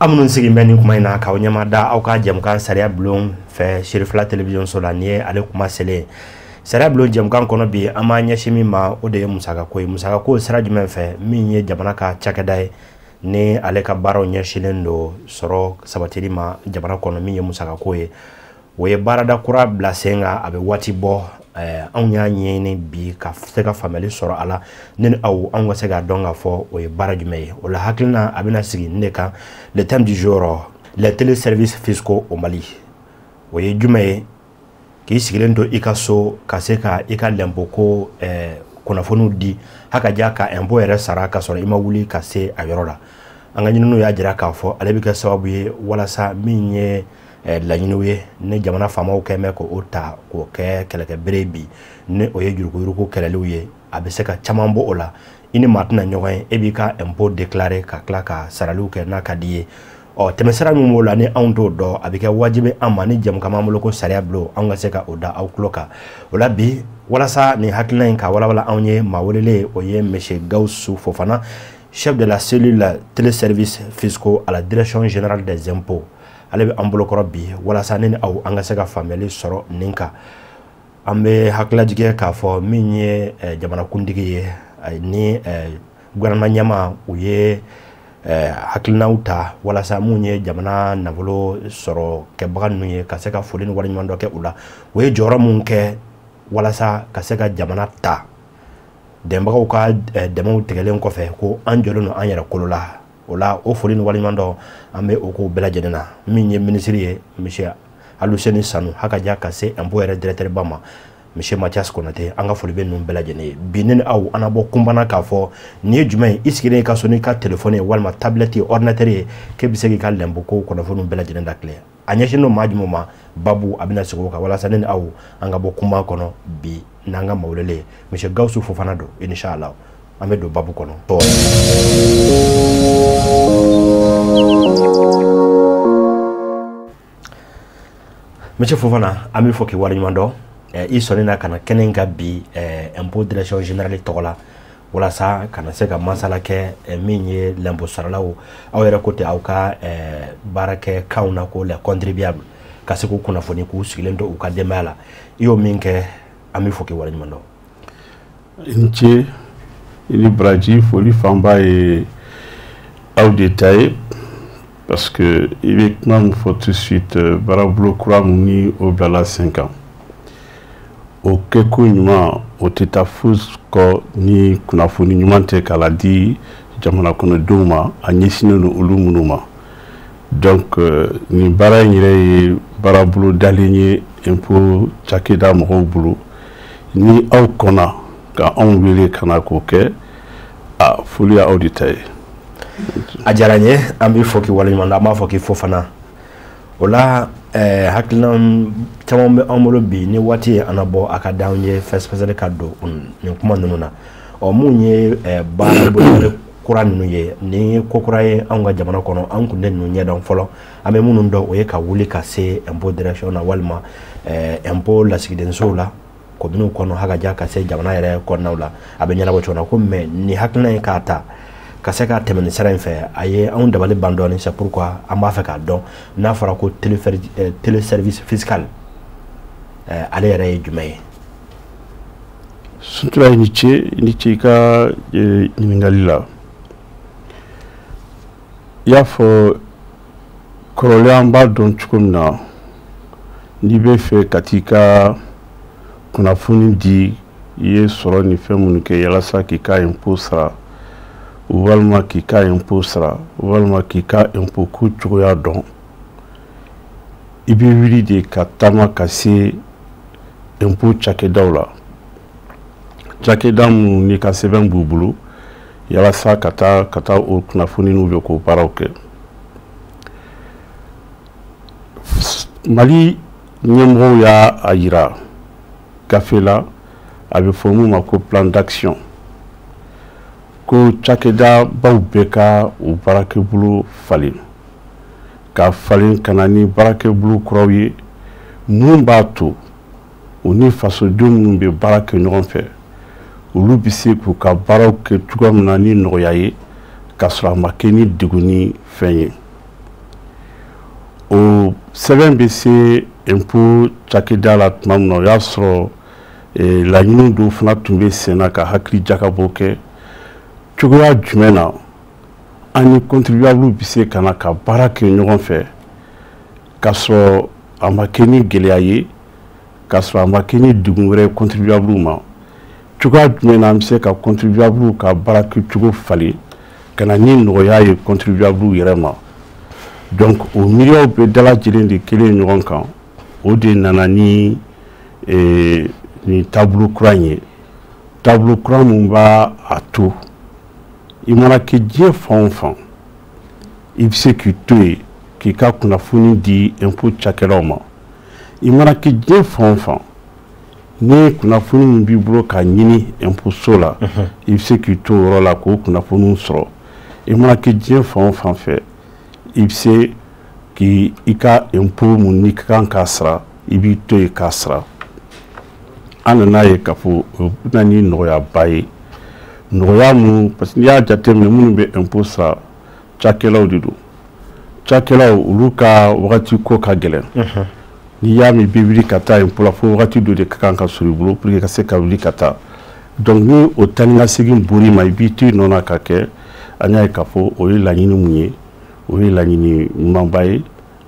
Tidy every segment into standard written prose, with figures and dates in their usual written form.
Amunun sigi mbeni kuma ina ka onyama da au ka jamkan Sariya Bulon fe Shirifla television solanie ale kuma sele Sariya Bulon jamkan kono bi ama nyashimi ma o de musaka ko sara jumen fe min ye jamana ka chakadai ni ale ka baro nyashilendo soro sabatiri ma jamana kono min ye musaka ko ye we barada kura blasenga abe wati bo an y'a ɲɛɲini bi ka se ka faamuyali sɔrɔ a la ne ni aw an ka se k'a dɔn k'a fɔ o ye baara jumɛn ye o la hakilina a bɛna sigi ne kan le thème du jour les téléservices fiscaux au Mali o ye jumɛn ye k'i sigilen to i ka so ka se ka i ka l'impôt ko kunnafoniw di hakaja ka impôt yɛrɛ sara ka sɔrɔ i ma wuli ka se a yɔrɔ la an ka ɲininiw y'a jira k'a fɔ ale bɛ kɛ sababu ye walasa min ye laɲiniw ye ne jamana faamaw kɛmɛ ko o ta k'o kɛ kɛlɛkɛbere bi ne o ye jurukuyuruku kɛlɛliw ye a bɛ se ka caman bɔ o la i ni maa tɛna ɲɔgɔn ye e b'i ka impôt déclarer ka tila ka saraliw kɛ n'a ka di ye tɛmɛsira min b'o la ni anw t'o dɔn a bɛ kɛ wajibi an ma ni jɛmukan b'an bolo ko Sariya Bulon an ka se ka o da aw tulo kan o la bi walasa nin hakilina in ka walawala anw ye maa welele o ye monsieur Gawusu Fofana chef de la cellule téléservices fiscaux à la direction générale des impôts ale bɛ an bolokɔrɔ bi walasa ne ni aw an ka se ka faamuyali sɔrɔ nin kan an bɛ hakilajigɛ k'a fɔ min ye jamanakuntigi ye ni gouvernement ɲɛmaa u ye hakilinaw ta walasa mun ye jamana nafolo sɔrɔ kɛbaga ninnu ye ka se ka foli ni waleɲuman dɔ kɛ u la u ye jɔyɔrɔ mun kɛ walasa ka se ka jamana ta dɛmɛbagaw ka dɛmɛw tigɛlen kɔfɛ ko an jɔlen don an yɛrɛ kolo la o la o foli ni waleɲuman dɔ an bɛ o ko bɛɛ lajɛlen na min ye minisiri ye monsieur Aluseni Sanu hakaja ka se impôt yɛrɛ directeur ba ma monsieur Mathias Konate an ka foli bɛ ninnu bɛɛ lajɛlen ye bi ne ni aw an bɔ kunbana k'a fɔ nin ye jumɛn ye i sigilen i ka so n'i ka téléphone ye walima tablette ye ordinateur ye k'e bɛ se k'i ka l'impôt ko kunnafoniw bɛɛ lajɛlen dakile a ɲɛsinnen don maa jumɛn ma babu a bɛna sigi o kan walasa ne ni aw an ka bɔ kunba kɔnɔ bi n'an ka maa welele ye monsieur Gawusu Fofana don inshallah an bɛ don babu kɔnɔ. Monsieur Fofana an bɛ fɔ k'i waleɲuman dɔn i sɔnna ka na kɛnɛ in ka bi impôt direction générale tɔgɔ la walasa kana se ka masala kɛ min ye l'impôt saralaw aw yɛrɛ ko ten aw ka baarakɛkanw na ko les contribuables ka se k'u kunnafoni k'u sigilen to u ka denbaya la i y'o min kɛ an bɛ fɔ k'i waleɲuman dɔn. I ni ce i ni baraji foli fanba ye aw de ta ye parce que il bɛ kuma min fɔ tout de suite baarabolo kura min ni o bilala sen kan o kɛko ɲuman o tɛ taa fosi kɔ ni kunnafoni ɲuman tɛ k'a di jamana kɔnɔdenw ma a ɲɛsinnen don olu minnu ma donc nin baara in yɛrɛ ye baarabolo dalen ye impôt cakɛda mɔgɔw bolo ni aw kɔnna ka anw wele ka na k'o kɛ a foli ye aw de ta ye. A diyara n ye an bɛ fɔ k'i waleɲuman dɔn an b'a fɔ k'i fo fana o la hakilina caman bɛ an bolo bi ni waati ye an na bɔ a ka d'anw ye fɛsɛfɛsɛli ka don nin kuma ninnu na mun ye baarabolo kura ninnu ye ni ko kura ye anw ka jamana kɔnɔ an kun tɛ ninnu ɲɛdɔn fɔlɔ an bɛ minnu dɔn o ye ka wuli ka se impôt direction na walima impôt lasigidensow la kominiw kɔnɔ hakaja ka se jamana yɛrɛ kɔnɔnaw la a bɛ ɲɛnabɔ cogo na ko mais ni hakilina ye k'a ta ka se ka tɛmɛ nin sira in fɛ a ye anw dabali ban dɔɔni c'est pourquoi an b'a fɛ k'a dɔn n'a fɔra ko téléservice fiscal ale yɛrɛ ye jumɛn ye. Sutura i ni ce i ka ɲininkali la i y'a fɔ kɔrɔlen an b'a dɔn cogo min na n'i bɛ fɛ ka t'i ka kunnafoni di i ye sɔrɔ ni fɛn minnu kɛ yalasa k'i ka impôt sara walima k'i ka impôt sara walima k'i ka impôt ko cogoya dɔn i bɛ wuli de ka taama ka se impôt cakɛdaw la cakɛda minnu ni ka sɛbɛn b'u bolo yalasa ka taa o kunnafoni n'u bɛ k'o baaraw kɛ. Mali ɲɛmɔgɔw y'a yira gafe la a bɛ fɔ mun ma ko plan d'action ko cakɛda baw bɛɛ ka o baarakɛbolo falen ka falen ka na ni baarakɛbolo kuraw ye mun b'a to u ni fasodenw minnu bɛ baara kɛ ɲɔgɔn fɛ olu bɛ se k'u ka baaraw kɛ cogoya min na ni nɔgɔya ye k'a sɔrɔ a ma kɛ ni degun ni fɛn ye o sɛbɛn bɛ se impôt cakɛda la tuma min na o y'a sɔrɔ laɲini dɔw fana tun bɛ sen na ka hakili jakabɔ kɛ cogoya jumɛn na an ni contribuable bɛ se ka na ka baara kɛ ɲɔgɔn fɛ k'a sɔrɔ a ma kɛ ni gɛlɛya ye k'a sɔrɔ a ma kɛ ni degun wɛrɛ ye contribuable ma cogoya jumɛn na an bɛ se ka contribuable ka baara kɛcogo falen ka na ni nɔgɔya ye contribuable yɛrɛ ma donc o miiriyaw bɛ dalajɛlen de kelen ɲɔgɔn kan o de nana ni ni taabolo kura ye taabolo kura mun b'a a to i mana kɛ diɲɛ fan o fan i bɛ se k'i to yen k'i ka kunnafoni di impôt cakɛlaw ma i mana kɛ diɲɛ fan o fan ni kunnafoni min b'i bolo k'a ɲini impôt so la i bɛ se k'i to o yɔrɔ la k'o kunnafoniw sɔrɔ i mana kɛ diɲɛ fan o fan fɛ i bɛ se k'i ka impôt mun n'i ka kan k'a sara i b'i to yen k'a sara an nana ye k'a fɔ o bɛna ni nɔgɔyaba ye nɔgɔya mun parce que n'i y'a jateminɛ minnu bɛ impôt sara cakɛlaw de don cakɛlaw olu ka wagati ko ka gɛlɛn n'i y'a mɛn i bɛ wuli ka taa impôt la fo wagati dɔ de ka kan ka sɔrɔ i bolo pour que ka se ka wuli ka taa donc ni o taa ni ka segin bɔr'i ma i b'i to yen nɔ na ka kɛ an y'a ye k'a fɔ o ye laɲini mun ye o ye laɲini ɲumanba ye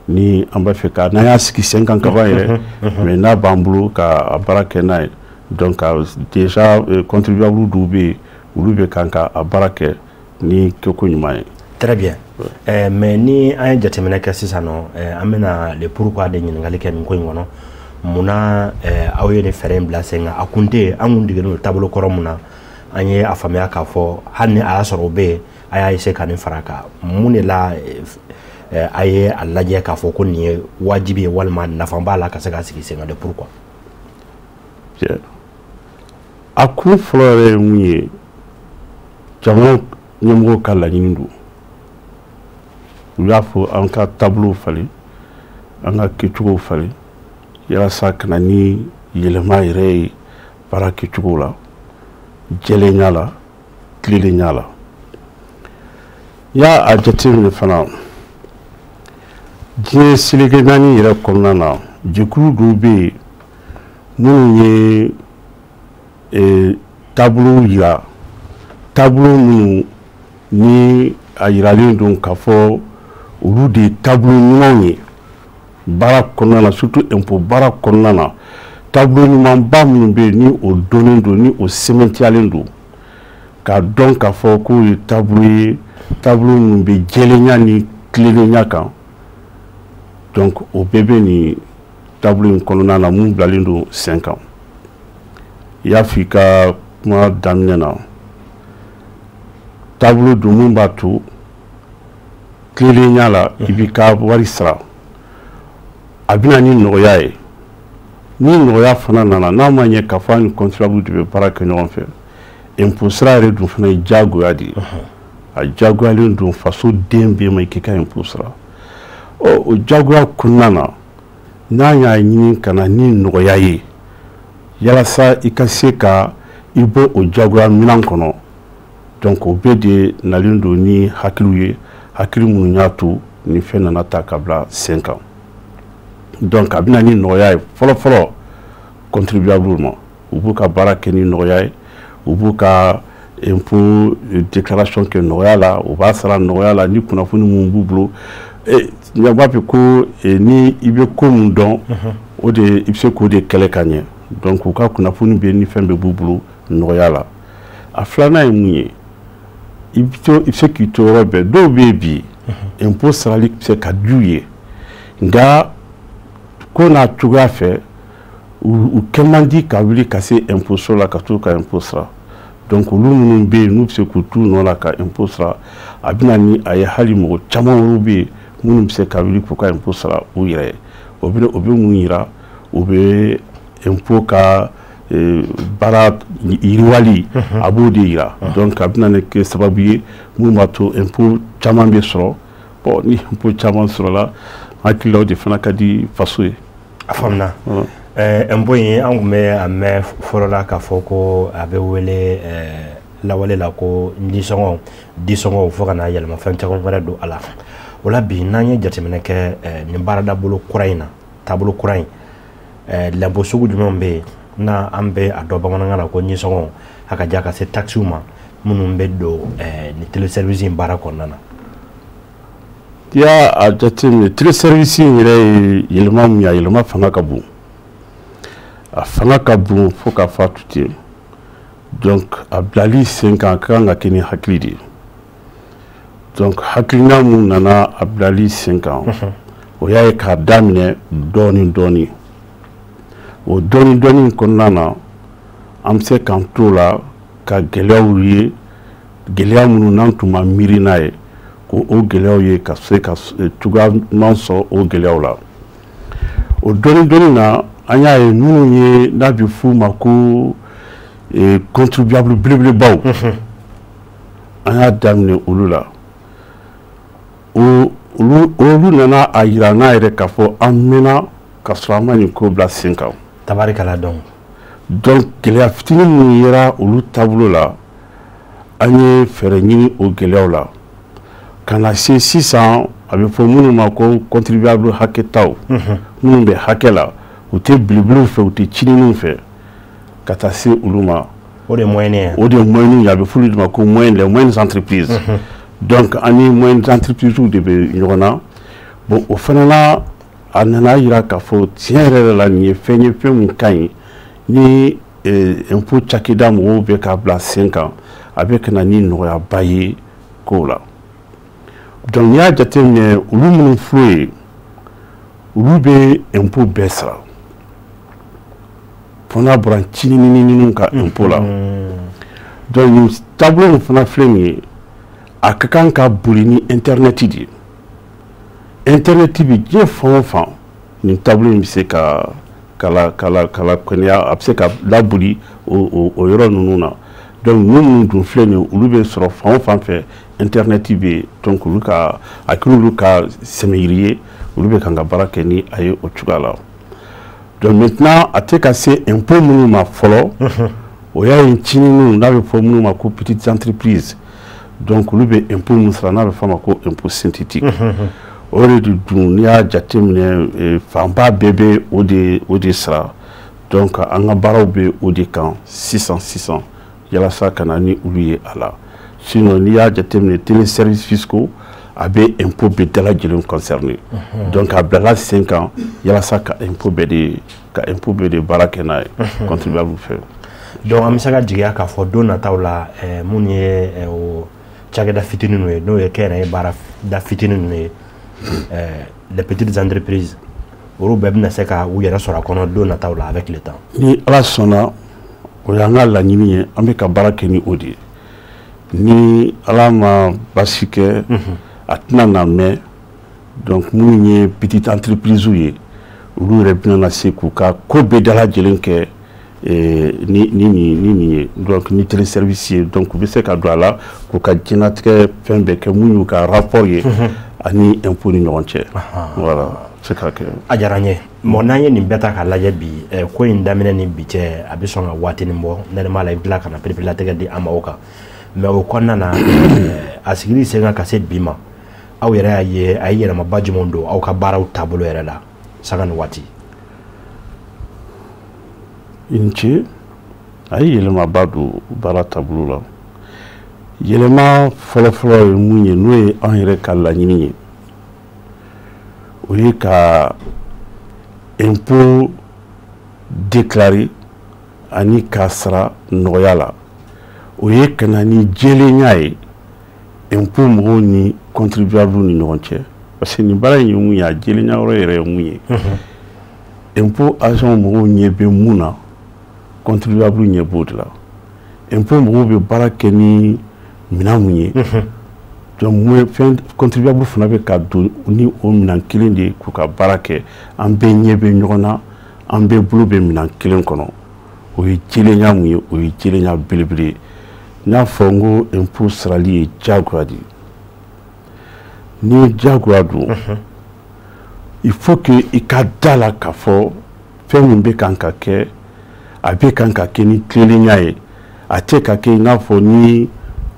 ni an b'a fɛ ka n'an y'a sigi sen kan ka ban yɛrɛ mais n'a b'an bolo ka baara kɛ n'a ye donc déjà contribuable dɔw bɛ yen olu bɛ kan ka a baara kɛ ni kɛko ɲuman ye. Très bien. Mais ni an ye jateminɛ kɛ sisan nɔ an bɛna le pourquoi de ɲininkali kɛ nin ko in kɔnɔ munna aw ye nin fɛɛrɛ in bila sen kan a kun tɛ an kun degelen don taabolo kɔrɔ mun na an ye a faamuya k'a fɔ hali ni a y'a sɔrɔ o bɛ yen a y'a essayer ka nin fara a kan mun de la a ye a lajɛ k'a fɔ ko nin ye wajibi ye walima nafa b'a la ka se ka sigi sen kan le pourquoi. a kun fɔlɔ yɛrɛ ye mun ye jamana ɲɛmɔgɔw ka laɲini don u y'a fɔ an ka taabolow falen an ka kɛcogow falen walasa ka na ni yɛlɛma yɛrɛ ye baara kɛcogo la jɛlenya la tilelenya la i y'a jateminɛ fana diɲɛ seleke naani yɛrɛ kɔnɔna na jɛkulu dɔw bɛ yen minnu ye taabolow yira taabolo minnu ni a yiralen don k'a fɔ olu de ye taabolo ɲumanw ye baara kɔnɔna na surtout impôt baara kɔnɔna na taabolo ɲumanba minnu bɛ yen ni o dɔnnen don ni o sɛbɛntiyalen don k'a dɔn k'a fɔ k'o ye taabolo minnu bɛ jɛlenya ni tilelenya kan donc o bɛɛ bɛ nin taabolo in kɔnɔna na mun bilalen don sen kan i y'a fɔ i ka kuma daminɛ na taabolo don mun b'a to tilelenya la i b'i ka wari sara a bɛna ni nɔgɔya ye ni nɔgɔya fana nana n'a ma ɲɛ k'a fɔ an ni contribuable de bɛ baara kɛ ɲɔgɔn fɛ impôt sara yɛrɛ dun fana ye diyagoya de ye a diyagoyalen don faso den bɛɛ ma i k'i ka impôt sara o diyagoya kɔnɔna na n'a y'a ɲini ka na ni nɔgɔya ye yalasa i ka se ka i bɔ o diyagoya minɛn kɔnɔ donc o bɛɛ de nalen don ni hakiliw ye hakili minnu y'a to ni fɛn nana ta ka bila sen kan donc a bɛna ni nɔgɔya ye fɔlɔfɔlɔ contribuable ma u b'u ka baara kɛ ni nɔgɔya ye u b'u ka impôt déclaration kɛ nɔgɔya la u b'a sara nɔgɔya la ni kunnafoni mun b'u bolo n b'a fɛ ko ni i bɛ ko mun dɔn o de i bɛ se k'o de kɛlɛ ka ɲɛ donc u ka kunnafoni bɛ ni fɛn bɛɛ b'u bolo nɔgɔya la a filanan ye mun ye i bɛ se k'i to yɔrɔ bɛɛ dɔw bɛ yen bi impôt sarali bɛ se ka di u ye nka ko n'a cogoya fɛ u kɛ man di ka wuli ka se impôt so la ka to ka impôt sara donc olu minnu bɛ yen n'u bɛ se k'u t'u nɔ la ka impôt sara a bɛna ni a ye hali mɔgɔ caman wɛrɛw bɛ yen minnu bɛ se ka wuli k'u ka impôt sara u yɛrɛ ye o bɛ mun yira u bɛ impôt ka baara yiriwali a b'o de yira donc a bɛna ne kɛ sababu ye mun b'a to impôt caman bɛ sɔrɔ bon ni impôt caman sɔrɔla hakililaw de fana ka di faso ye. a faamuna impôt in an tun bɛ a mɛn fɔlɔ la k'a fɔ ko a bɛ wele lawale la ko disɔngɔw fo ka na yɛlɛma fɛn caman wɛrɛ don a la wala bi n'an ye jateminɛ kɛ nin baarada bolo kura in na taabolo kura in labo sugu jumɛn bɛ yen na an bɛ a dɔ bamanankan na ko ɲɛsɔngɔ a ka ja ka se taxiw ma minnu bɛ don ni téléservice in baara kɔnɔna na. I y'a jateminɛ téléservice in yɛrɛ ye yɛlɛma min ye a yɛlɛma fanga ka bon a fanga ka bon fo ka fɔ a tu ten donc a bilali sen kan a ka kan ka kɛ ni hakili de ye donc hakilina mun nana a bilali sen kan o y'a ye k'a daminɛ dɔɔni dɔɔni o dɔɔni dɔɔni kɔnɔna na an bɛ se k'an t'o la ka gɛlɛyaw ye gɛlɛya minnu n'an tun ma miiri n'a ye ko o gɛlɛyaw ye ka se ka cogoya ɲuman sɔrɔ o gɛlɛyaw la o dɔɔni dɔɔni na an y'a ye minnu ye n'a bɛ f'u ma ko contribuable belebelebaw an y'a daminɛ olu la olu nana a yira n'a yɛrɛ k'a fɔ an mɛnna ka sɔrɔ an ma nin ko bila sen kan. Tabarikala donc gɛlɛya fitinin minnu yera olu taabolo la an ye fɛɛrɛ ɲini o gɛlɛyaw la ka na se sisan a bɛ fɔ minnu ma ko contribuable hakɛtaw minnu bɛ hakɛ la u tɛ belebelew fɛ u tɛ cininiw fɛ ka taa se olu ma. O de ye moyen ye. O de ye moyen ye a bɛ f'olu de ma ko moyen les moyennes entreprises. Donc an ni moyennes entreprises de bɛ ɲɔgɔn na bon o fana na a nana yira k'a fɔ tiɲɛ yɛrɛ la nin ye fɛn ye fɛn min ka ɲi ni impôt cakɛda mɔgɔw bɛ k'a bila sen kan a bɛ ka na ni nɔgɔyaba ye kow la donc n'i y'a jateminɛ olu minnu filɛ ye olu bɛ impôt bɛɛ sara fo n'a bɔra cinininin ka impôt la donc nin taabolo min fana filɛ nin ye a ka kan ka boli ni internet de ye internet bɛ diɲɛ fan o fan nin taabolo in bɛ se ka kɔniya a bɛ se ka laboli o yɔrɔ ninnu na donc minnu dun filɛ nin ye olu bɛ sɔrɔ fan o fan fɛ internet bɛ yen donc olu ka a kɛra olu ka sɛmɛyiri ye olu bɛ kan ka baara kɛ ni a ye o cogoya la donc maintenant a tɛ ka se impôt minnu ma fɔlɔ o y'a ye cininiw n'a bɛ fɔ minnu ma ko petites entreprises donc olu bɛ impôt minnu sara n'a bɛ fɔ a ma ko impôt synthétique o de dun n'i y'a jateminɛ fanba bɛɛ bɛ o de sara donc an ka baaraw bɛ o de kan sisan yalasa ka na ni olu ye a la sinon n'i y'a jateminɛ téléservices fiscaux a bɛ impôt bɛɛ dalajɛlen concerné donc a bilala sen kan yalasa ka impôt bɛɛ de baara kɛ n'a ye contribuable fɛ. donc an bɛ se ka jigiya k'a fɔ don nataw la minnu ye o cakɛda fitinin ninnu ye n'o ye kɛnyɛrɛye baarada fitinin ninnu ye les petites entreprises olu bɛɛ bɛna se ka u yɛrɛ sɔrɔ a kɔnɔ don nataw la avec le temps. Ni ala sɔnna o y'an ka laɲini ye an bɛ ka baara kɛ ni o de ye ni ala ma basi kɛ a tɛna na mɛn donc minnu ye petite entreprise ye olu yɛrɛ bɛna na se k'u ka ko bɛɛ dalajɛlen kɛ ni nin ye donc ni téléservice ye donc u bɛ se ka don a la k'u ka diɲɛlatigɛ fɛn bɛɛ kɛ mun y'u ka rapport ye ani impôt ni ɲɔgɔn cɛ voilà se ka kɛ. A diyara n ye bon n'an ye nin bɛɛ ta k'a lajɛ bi ko in daminɛ ni bi cɛ a bɛ sɔn ka waatinin bɔ ne m'a la i bɛ tila ka na pereperelatigɛ di an ma o kan mais o kɔnɔna na a sigili sen kan ka se bi ma aw yɛrɛ y'a ye a ye yɛlɛmaba jumɛn don aw ka baaraw taabolo yɛrɛ la sanga ni waati. I ni ce a ye yɛlɛmaba don baara taabolo la yɛlɛma fɔlɔfɔlɔ ye mun ye n'o ye an yɛrɛ ka laɲini ye o ye ka impôt déclarer ani k'a sara nɔgɔya la o ye ka na ni jɛlenya ye impôt mɔgɔw ni contribuable ni ɲɔgɔn cɛ parce que nin baara in ye mun ye a jɛlenya yɔrɔ yɛrɛ ye mun ye impôt agent mɔgɔw ɲɛ bɛ mun na contribuable ɲɛ b'o de la impôt mɔgɔw bɛ baara kɛ ni minɛn mun ye donc fɛn contribuable fana bɛ ka don ni o minɛn kelen de k'u ka baara kɛ an bɛɛ ɲɛ bɛ ɲɔgɔn na an bɛɛ bolo bɛ minɛn kelen kɔnɔ o ye jɛlenya mun ye o ye jɛlenya belebele ye n y'a fɔ n ko impôt sarali ye diyagoya de ye ni ye diyagoya don il faut que i ka da la k'a fɔ fɛn min bɛ kan ka kɛ a bɛ kan ka kɛ ni tilennenya ye a tɛ ka kɛ i n'a fɔ ni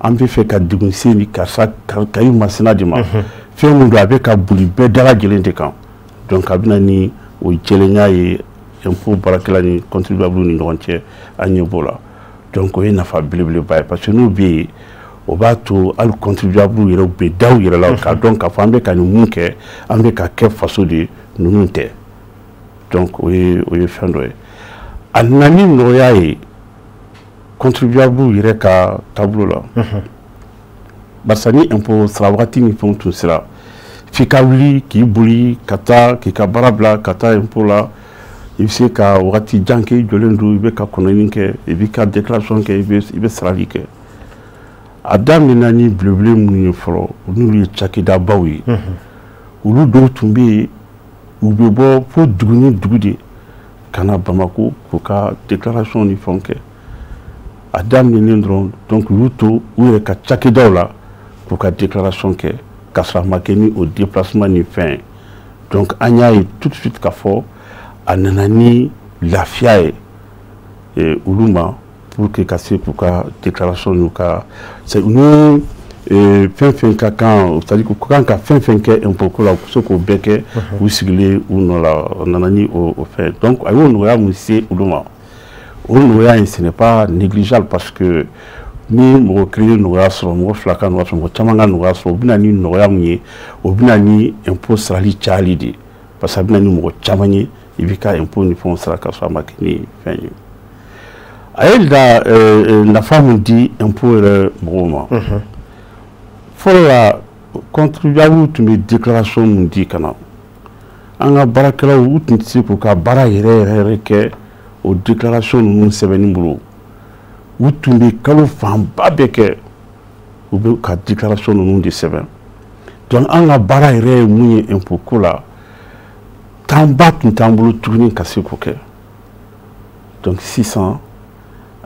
an bɛ fɛ ka degun se ni karisa ka i masina de ma fɛn min don a bɛ ka boli bɛɛ dala lajɛlen de kan donc a bɛna ni o jɛlenya ye impôt baarakɛla ni contribuable ni ɲɔgɔn cɛ an ɲɛ b'o la donc o ye nafa belebeleba ye parce que n'o bɛ yen o b'a to hali contribuable yɛrɛ bɛ da u yɛrɛ la k'a dɔn k'a fɔ an bɛ ka nin mun kɛ an bɛ ka kɛ faso de ninnu tɛ donc o ye fɛn dɔ ye a nana ni nɔgɔya ye contribuable yɛrɛ ka taabolo la barisa ni impôt sara wagati ni fɛnw tun sera f'i ka wuli k'i boli ka taa k'i ka baara bila ka taa impôt la i bɛ se ka wagati jan kɛ i jɔlen don i bɛ ka kɔnɔni kɛ i bɛ ka déclaration kɛ i bɛ sarali kɛ a daminɛna ni belebele minnu ye fɔlɔ n'olu ye cakɛdabaw ye olu dɔw tun bɛ yen u bɛ bɔ fo dugu ni dugu de ka na Bamako k'u ka déclaration ni fɛnw kɛ a daminɛnen dɔrɔn donc u y'u to u yɛrɛ ka cakɛdaw la k'u ka déclaration kɛ k'a sɔrɔ a ma kɛ ni o déplacement ni fɛn donc an y'a ye tout de suite k'a fɔ a nana ni lafiya ye olu ma pour que ka se k'u ka déclaration n'u ka ni fɛn fɛn ka kan c'est-à-dire k'u kan ka fɛn fɛn kɛ impôt ko la u se k'o bɛɛ kɛ u sigilen u nɔ la a nana ni o fɛn donc a y'o nɔgɔya mun se olu ma o nɔgɔya in ce n'est pas négligeable parce que ni mɔgɔ kelen nɔgɔya sɔrɔ mɔgɔ fila ka nɔgɔya sɔrɔ mɔgɔ caman ka nɔgɔya sɔrɔ o bɛna ni nɔgɔya mun ye o bɛna ni impôt sarali cayali de parce que a bɛna ni mɔgɔ caman ye i bɛ ka impôt ni fɛnw sara ka sɔrɔ a ma kɛ ni fɛn ye a ye nafa mun di impôt yɛrɛ mɔgɔw ma fɔlɔ la contribuable tun bɛ déclaration mun di ka na an ka baarakɛlaw u tun tɛ se k'u ka baara yɛrɛ kɛ o déclaration ninnu sɛbɛnni bolo u tun bɛ kalo fanba bɛɛ kɛ u bɛ ka déclaration ninnu de sɛbɛn donc an ka baara yɛrɛ ye mun ye impôt ko la tanba tun t'an bolo tuguni ka se k'o kɛ donc sisan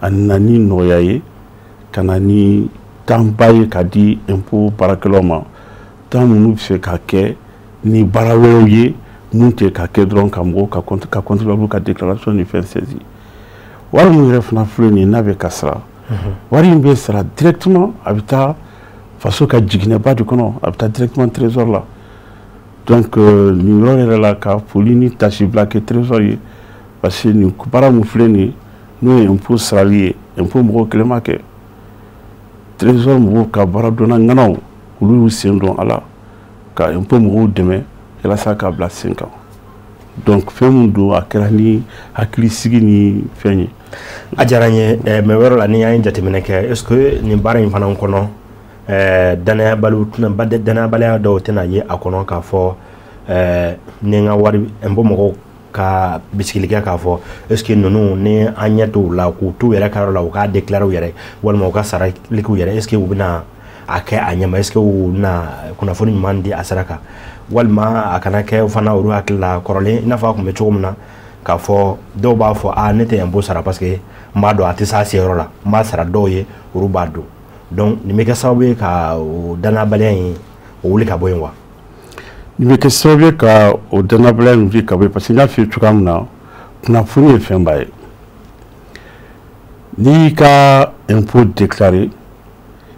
a nana ni nɔgɔya ye ka na ni tanba ye ka di impôt baarakɛlaw ma tan minnu bɛ se ka kɛ ni baara wɛrɛw ye mun tɛ ka kɛ dɔrɔn ka mɔgɔw ka contribuable ka déclaration ni fɛn saisi wari min yɛrɛ fana filɛ nin ye n'a bɛ ka sara wari in bɛ sara directement a bɛ taa faso ka jiginɛba de kɔnɔ a bɛ taa directement trésor la donc nin yɔrɔ yɛrɛ la ka foli ni tasi bila kɛ trésor ye parce que nin baara min filɛ nin ye n'o ye impôt sarali ye impôt mɔgɔw kelen ma kɛ trésor mɔgɔw ka baara dɔnna ŋanaw olu y'u sen dɔn a la ka impôt mɔgɔw dɛmɛ walasa k'a bila sen kan donc fɛn min don a kɛra ni hakilisigi ni fɛn ye a diyara n ye mais o yɔrɔ la ni y'an ye jateminɛ kɛ est ce que nin baara in fana kɔnɔ danayabaliya dɔw tɛna ye a kɔnɔ k'a fɔ ni n ka wari impôt mɔgɔw ka bisikilikɛ k'a fɔ est ce que ninnu ni an ɲɛ t'u la k'u t'u yɛrɛ ka yɔrɔ la u k'a déclarer u yɛrɛ walima u ka saralikiw yɛrɛ est ce que u bɛna a kɛ a ɲɛma est ce que u bɛna kunnafoni ɲuman di a sira kan walima a kana kɛ fana olu hakili la kɔrɔlen i n'a fɔ a tun bɛ cogo min na k'a fɔ dɔw b'a fɔ ne tɛ impôt sara parce que n b'a dɔn a tɛ s'a seyɔrɔ la n b'a sara dɔw ye olu b'a dɔn donc nin bɛ kɛ sababu ye ka o danabaliya in o wuli ka bɔ yen wa nin bɛ kɛ sababu ye ka o danabaliya in wuli ka bɔ yen parce que n y'a f'i ye cogoya min na kunnafoni ye fɛnba ye n'i y'i ka impôt déclarer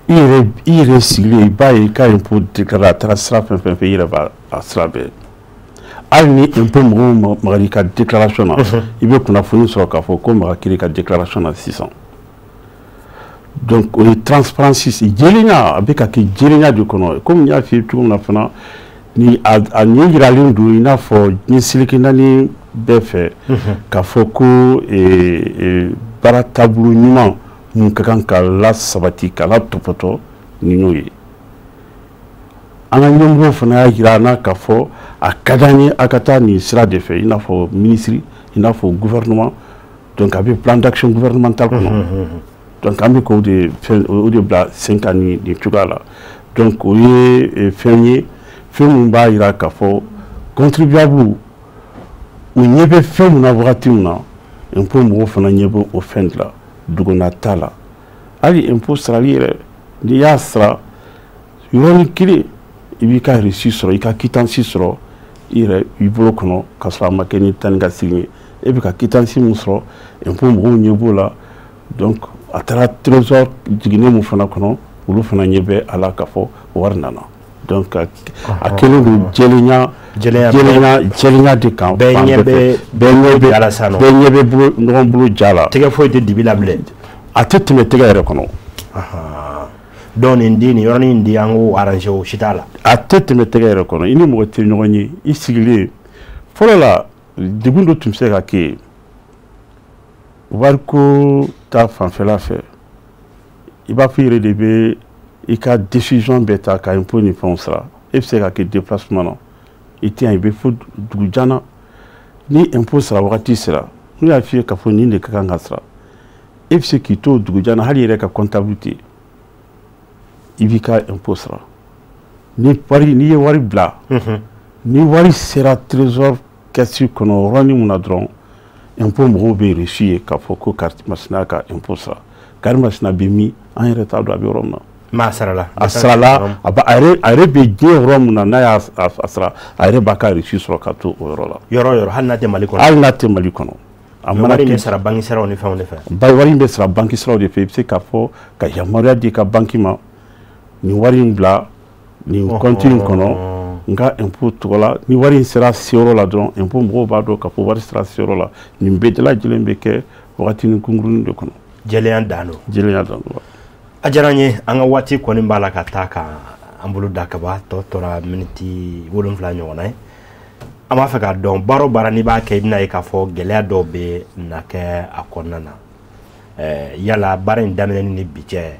i yɛrɛ sigilen i b'a ye i ka impôt déclarer a taara sira fɛn fɛn fɛ i yɛrɛ b'a sira bɛɛ hali ni impôt mɔgɔw magara i ka déclaration na i bɛ kunnafoni sɔrɔ k'a fɔ ko maga kɛra i ka déclaration na sisan donc o ye transparency jɛlenya a bɛ ka kɛ jɛlenya de kɔnɔ komi n y'a f'i ye cogo min na fana ni a ɲɛ yiralen don i n'a fɔ diɲɛ seleke naani bɛɛ fɛ k'a fɔ ko baara taabolo ɲuman mun ka kan ka lasabati ka latɔpɔtɔ ni y'o ye an ka ɲɛmɔgɔw fana y'a jira an na k'a fɔ a ka d'an ye a ka taa nin sira de fɛ i n'a fɔ ministre i n'a fɔ gouvernement donc a bɛ plan d'action gouvernemental kɔnɔ donc an bɛ k'o de bila sen kan nin cogoya la donc o ye fɛn ye fɛn min b'a jira k'a fɔ contribuable u ɲɛ bɛ fɛn min na wagati min na impôt mɔgɔw fana ɲɛ bɛ o fɛn de la duguna t'a la hali impôt sarali yɛrɛ n'i y'a sara yɔrɔnin kelen i b'i ka reçu sɔrɔ i ka quittance sɔrɔ i yɛrɛ i bolo kɔnɔ k'a sɔrɔ a ma kɛ ni taa ni ka segin ye e bɛ ka quittance min sɔrɔ impôt mɔgɔw ɲɛ b'o la donc a taara trésor jiginnen min fana kɔnɔ olu fana ɲɛ bɛ a la k'a fɔ wari nana donc a kelen do jelinya de kan be ala sano be bulu no bulu jala tege foy de dibila ble atete me tege yere kono don indini yoroni indi ango arrange o shitala atete me tege yere kono ini mo te nyonyi isigile folola degundo tumse ka ke warko ta fanfela fe iba fire de be ika décision beta ka impôt ni fonsra e se ka ke déplacement non itien ibe fu dugujana ni impôt sera wakati sera nu ya fie ka fo ni de ka ngasra e se ki to dugujana hali re ka comptabilité ibika impôt sera ni wari bla ni wari sera trésor kasi kono roni munadron impôt mo be reçu ka fo ko carte masna ka impôt sera carte masna be mi en retard do abi romna masarala aba are be je romna na ya asra are baka reçu sur ka to rola yoro halna te malikono amana ke sara banki sara oni fa on fa bay wari be sara banki sara de fe se ka fo ka yamaria di ka banki ma ni wari bla ni continue kono nga impôt tola ni wari sera sero la don impôt mo ba do ka fo wari sera sero la ni bedela jilembe ke wakati ni kunguru de kono jeleyan dano ajaranye anga wati ko ni mbala ka taka ambulu dakaba to tora miniti wolum fla nyona ama fa ka don baro barani ba ke ibna ka fo gele do be na ke akonana yala barin damene ni biche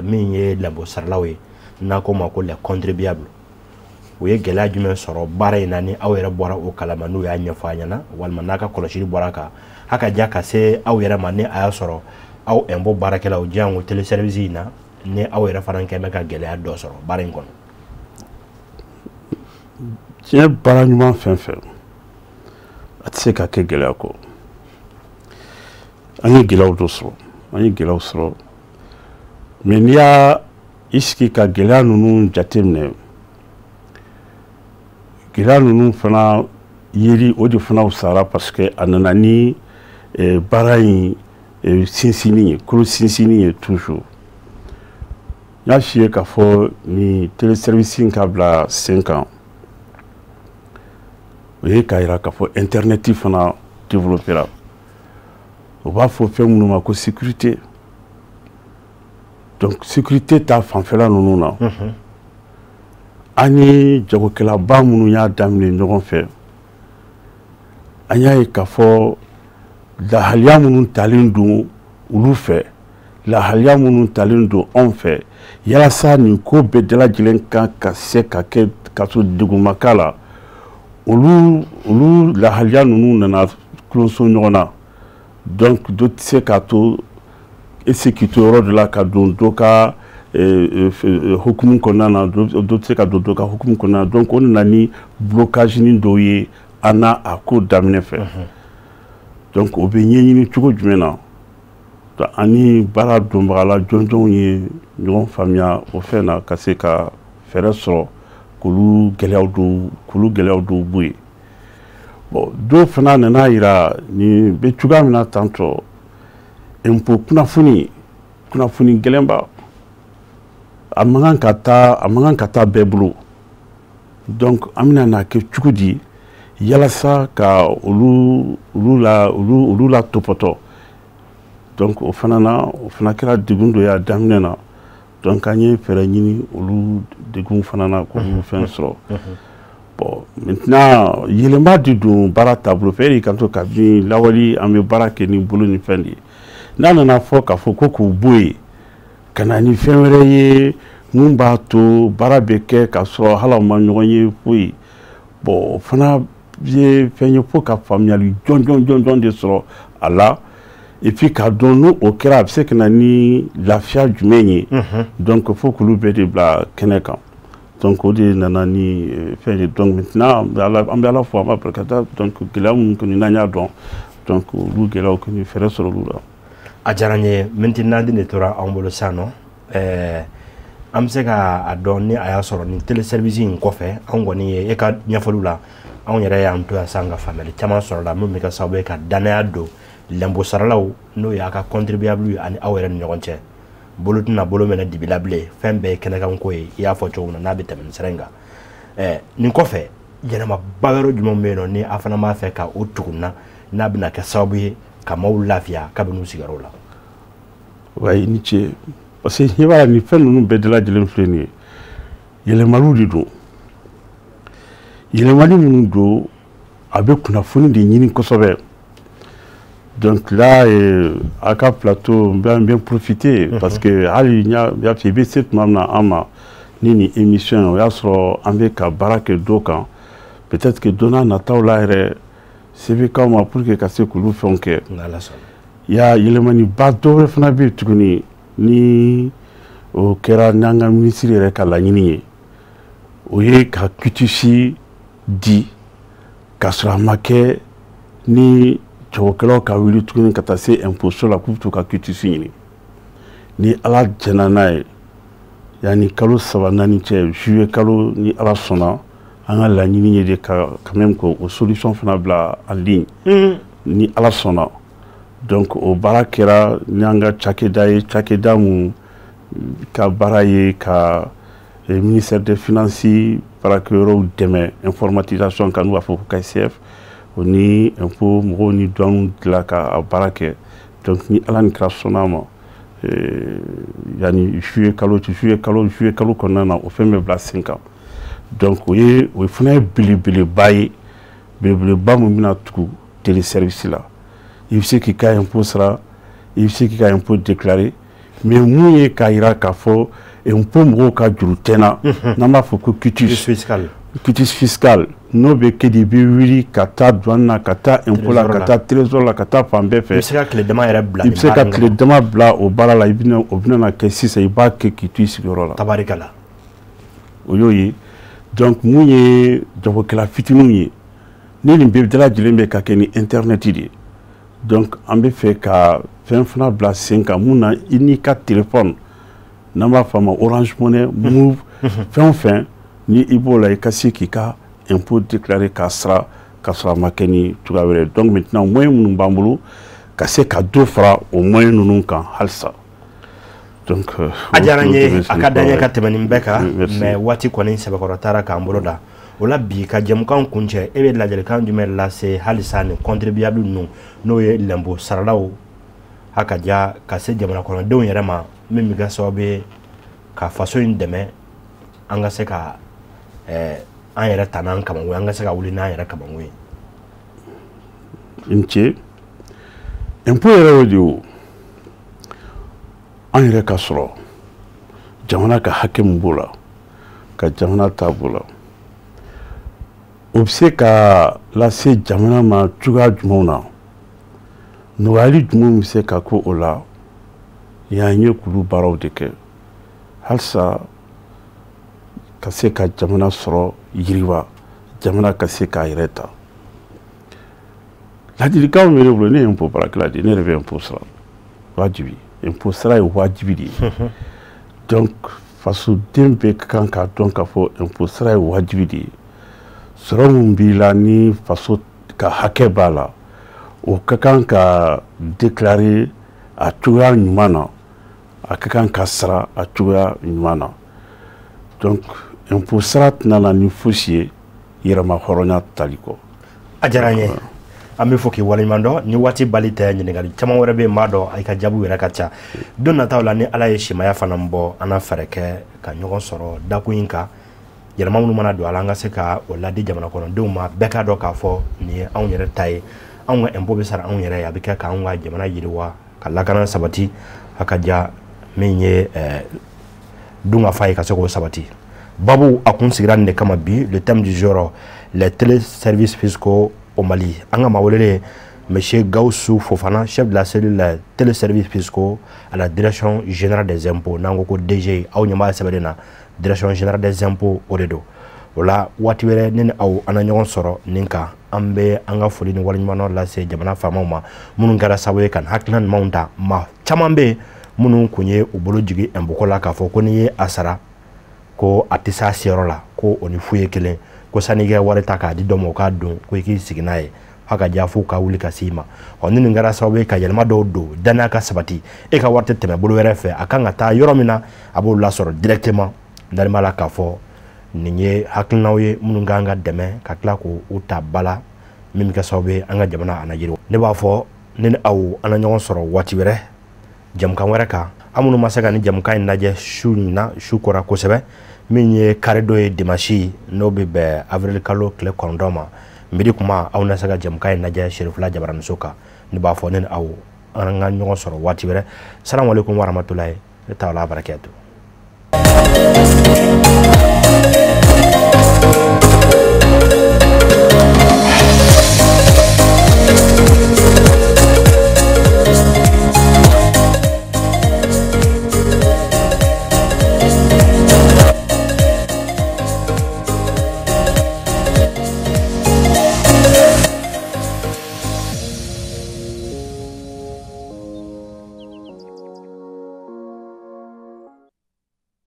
min ye labo sarlawe na ko ma ko le contribuable o ye gele jumen soro bare nani awere bora o kalama nu ya nyafanya walma naka koloshiri boraka haka jaka se awere mane aya soro aw embo barakela o jango tele service na ne awere faranke meka gele ado soro bare ngon je baranyuma fenfe atse ka ke gele ko ani gele do soro menia iski ka gele nunu jatemne gele nunu fana yiri odi fana usara parce que ananani barayi sinsini toujours ya chie ka fo ni téléservice ka bla 5 ans et ka ira ka fo internet fana développer là on va faut faire mon ko sécurité donc sécurité ta fanfela nunu na ani jago kala ba munu ya damne nyogon fe anya ka fo la halia munun talindu ulu fe la halia munun talindu on fe yala sa ni ko be de la jilen kan ka se ka ke ka so duguma kala ulu la halia nunu nana closo nyona donc do se ka to e se ki to ro de la ka don do ka hukumu konana do se ka do ka hukumu konana donc on nani blocage ni doye ana ako damne fe donc o be ñeñini cugo jumena to ani bara dombala jonjon ye ñon famia o fena kase ka fereso kulu gelew do buy bon do fena na ira ni be cuga mina tanto impo kuna funi gelemba amangan kata beblu donc amina na ke cugudi yala sa ka ulu la topoto donc o fana kera degundo ya damnena donc anye fere nyini ulu degun fana na ko fen soro bon maintenant yelemba du bara tableau feri kanto ka bi lawali ame barake ni bulu ni fendi nana na foka foko ko boy kana ni femere ye mumba to barabeke ka so hala ma nyonye fui bon fana bien fait pour qu'à famille John de soro Allah et puis qu'à donner au cœur c'est que nani la fia du meñe donc faut que l'oublie de bla keneka donc on dit nanani fait donc maintenant à la fois parce que donc là on connaît nanya donc lu gela ko ni fere soro lu a jaranye maintenant de tora ambolo sano am se ka adoni aya soro ni téléservice in kofe an goni e ka nyafalula an yɛrɛ y'an to sanga family caman sɔrɔ la mun bɛ ka sababu ye ka danaya don lembo saralaw n'o y'a ka contribuable ani aw yɛrɛ ni ɲɔgɔn cɛ bolo tɛna bolo mɛnɛ dibila bilen fɛn bɛɛ kɛnɛkan ko ye i y'a fɔ cogo min na n'a bɛ tɛmɛ nin sira in kan nin kɔfɛ yɛlɛmaba wɛrɛ jumɛn bɛ yen nɔ ni a fana b'a fɛ ka o tugunna n'a bɛna kɛ sababu ye ka maaw lafiya kabini u sigiyɔrɔ la. wa i ni ce parce que ɲɛ b'a la nin fɛn ninnu bɛɛ lajɛlen filɛ nin ye yɛlɛmaliw de don yɛlɛmali minnu don a bɛ kunnafoni de ɲini kosɛbɛ. Donc là, à Cap Plateau, on va bien profiter parce que il y a cette ni émission, il y a avec Barak Dokan. Peut-être que Donna Nataola c'est comme pour que casse Koulou Fonke. Il y a Yelemani Bato Fnabi Tukuni ni au Kera Nanga ministre Rekalani. Oye ka Kutusi di Kasra Make ni Chokelo ka wili tukuni ka taa se impôt la coupe ka kitisi ɲini ni ala jɛna n'a ye yani kalo 3 4 cɛ juillet kalo ni ala sɔnna an ka laɲini ye de ka quand même ko o solution fana bila en ligne ni ala sɔnna donc o baara kɛra ni an ka cakɛda ye cakɛda mun ka baara ye ka ministère des finances baarakɛyɔrɔw dɛmɛ informatisation kan n'u b'a fɔ ko KCF on est un peu ni douane de la barake donc ni ala ni krasona ma yani juillet kalo kɔnɔna o fɛn bɛ bila 5 ans donc o fana ye belebeleba ye belebeleba min bɛna tugu téléservice la i bɛ se k'i ka impôt sara i bɛ se k'i ka impôt déclarer mais mun ye k'a jira k'a fɔ impôt mɔgɔw ka juru tɛna n'an b'a fɔ ko quitus fiscal n'o bɛ kɛ de bɛ wuli ka taa douane na ka taa impôt la ka taa trésor la ka taa fan bɛɛ fɛ i bɛ se ka tile dama yɛrɛ bila i bɛ se ka tile dama bila o baara la o bɛna kɛ sisan i b'a kɛ k'i to i sigiyɔrɔ la tabarikala o y'o ye donc mun ye jagokɛla fitininw ye ni nin bɛɛ lajɛlen bɛ ka kɛ ni internet de ye donc an bɛ fɛ ka fɛn fana bila sen kan mun na i n'i ka téléphone n'an b'a fɔ a ma Orange Money Move fɛn o fɛn ni i b'o la i ka se k'i ka impôt déclaré k'a sara k'a sɔrɔ a ma kɛ ni cogoya wɛrɛ donc maintenant moyen minnu b'an bolo ka se ka dɔ fara o moyen ninnu kan halisa donc a diyara n ye a ka d'an ye ka tɛmɛ nin bɛɛ kan mais waati kɔni sɛbɛkɔrɔ taara k'an bolo da o la bi ka jɛmukan kuncɛ e bɛ ladilikan jumɛn lase halisa nin contribuable ninnu n'o ye lɛnpo saralaw a ka diya ka se jamana kɔnɔdenw yɛrɛ ma min bɛ kɛ sababu ye ka faso in dɛmɛ an ka se ka an yɛrɛ ta n'an kamanko an ka se ka wuli n'an yɛrɛ kamanko ye. n ce impôt yɛrɛ y'o de ye an yɛrɛ ka sɔrɔ jamana ka hakɛ min b'o la ka jamana ta b'o la o bɛ se ka lase jamana ma cogoya jumɛnw na nɔgɔyali jumɛn bɛ se ka k'o o la y'an ye k'olu baaraw de kɛ halisa ka se ka jamana sɔrɔ yiriwa jamana ka se k'a yɛrɛ ta ladilikanw bɛ ne bolo ne ye impôt baarakɛla de ye ne yɛrɛ bɛ impôt sara wajibi impôt sara ye wajibi de ye donc fasoden bɛɛ ka kan k'a dɔn k'a fɔ impôt sara ye wajibi de ye sɔrɔ min b'i la ni faso ka hakɛ b'a la o ka kan ka déclarer a cogoya ɲuman na a ka kan ka sara a cogoya ɲuman na donc impôt sara tɛna na ni fosi ye yɛrɛma hɔrɔnya tali kɔ. a diyara n ye an bɛ fɔ k'i waleɲuman dɔn ni waati bali tɛ ɲininkali caman wɛrɛ bɛ yen m'a dɔn a ka jaabiw yɛrɛ ka ca don nataw la ni ala ye simaya fana bɔ an na fɛɛrɛ kɛ ka ɲɔgɔn sɔrɔ dakun in kan yɛlɛma minnu mana don a la an ka se ka o ladi jamana kɔnɔdenw ma bɛɛ k'a dɔn k'a fɔ nin ye anw yɛrɛ ta ye anw ka impôt bɛ sara anw yɛrɛ ye a bɛ kɛ k'anw ka jamana yiriwa ka lakana sabati a ka diya min ye dun ka fa ye ka se k'o sabati babu a kun sigira nin de kama bi le thème du jour les téléservices fiscaux au Mali an ka maa welelen monsieur Gawusu Fofana chef de la cellule téléservices fiscaux à la direction générale des impôts n'an ko ko DG aw ɲɛ b'a sɛbɛnlen na direction générale des impôts o de don o la waati wɛrɛ ne ni aw an na ɲɔgɔn sɔrɔ nin kan an bɛ an ka foli ni waleɲuman lase jamana faamaw ma minnu kɛra sababu ye ka nin hakilina ɲumanw ta maa caman bɛ yen minnu kun ye u bolo jigin impôt ko la k'a fɔ ko n'i ye a sara ko a tɛ s'a seyɔrɔ la ko o ni fu ye kelen ko sanni i ka wari ta k'a di dɔ ma o k'a don ko i k'i sigi n'a ye haka jafu ka wuli ka sima ni ngara sababu ka yelma do dana ka sabati e ka warte teme bulu wɛrɛ fɛ akan ka taa yɔrɔ min na a b'o lasɔrɔ directement dalimala k'a fɔ nin ye hakilinaw ye minnu kan ka dɛmɛ ka tila ko u ta bala min bɛ kɛ sababu ye an ka jamana ana yiriwa ne b'a fɔ ne ni aw an na ɲɔgɔn sɔrɔ waati wɛrɛ jamukan wɛrɛ kan an minnu ma se ka ni jamukan in lajɛ su in na su kora kosɛbɛ min ye kari dɔ ye dimanche n'o bɛ bɛn avril kalo tile 9 ma midi kuma aw na se ka jamukan in lajɛ Serifula Jabaramuso kan ne b'a fɔ ne ni aw an ka ɲɔgɔn sɔrɔ waati wɛrɛ salamu alaikum warahmatulahi ta'ala barakatuh.